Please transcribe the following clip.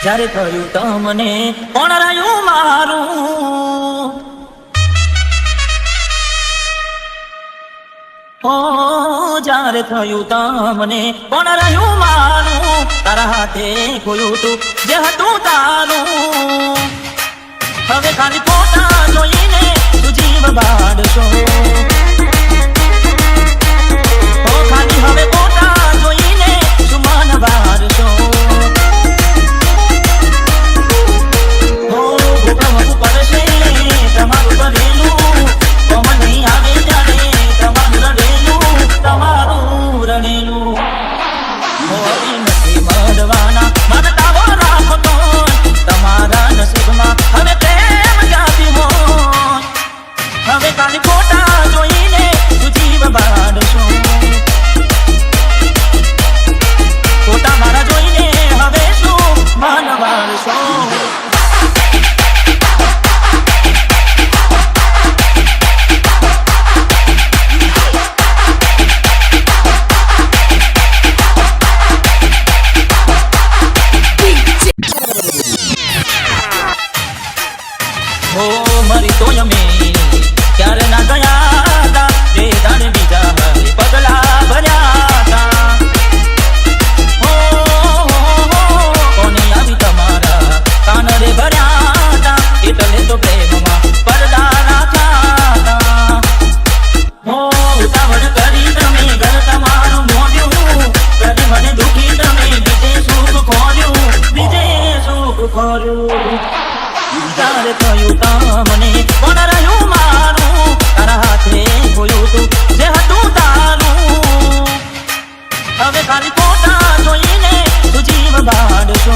જ્યારે થયું તમને કોણ રહ્યું મારું, ઓ જ્યારે થયું તમને કોણ રહ્યું મારું, તારા હાથે ખોયું તું જે હતું તારું. હવે ખાલી ફોટા જોઈને તું જીવ બાળશો, ઓ ખાલી હવે ફોટા જોઈને તું મન બાળશો. તમારું બનેલું કોમલ નહીં આવે ત્યારે તમારું રડેલું, તમારું રડેલું મોરી નથી મળવાના માનતાઓ રાખતો. તમારા નસીબમાં હવે પ્રેમ ક્યાંથી હોય, હવે ખાલી ફોટા જોઈને તું જીવ બાળશો, ફોટા મારા જોઈને હવે શું મન બાળશો. મરી તો અમે ક્યારે ના ગયા હતા, એ દાડે બીજા હવે પગલા ભર્યા હતા. કોને આવી તમારા કાનરે ભર્યા હતા, એટલે તો પ્રેમમાં પડદા રાખ્યા હતા. ઉતાવળ કરી તમે ઘર તમારું મોડ્યું, કરી મને દુખી તમે બીજે સુખ ખોર્યું, બીજે સુખ ખોર્યું. ત્યારે થયું તમને કોણ રહ્યું મારું, તારા હાથે ખોયું તું જે હતું તારું. હવે ખાલી ફોટા જોઈને તું જીવ બાળશો,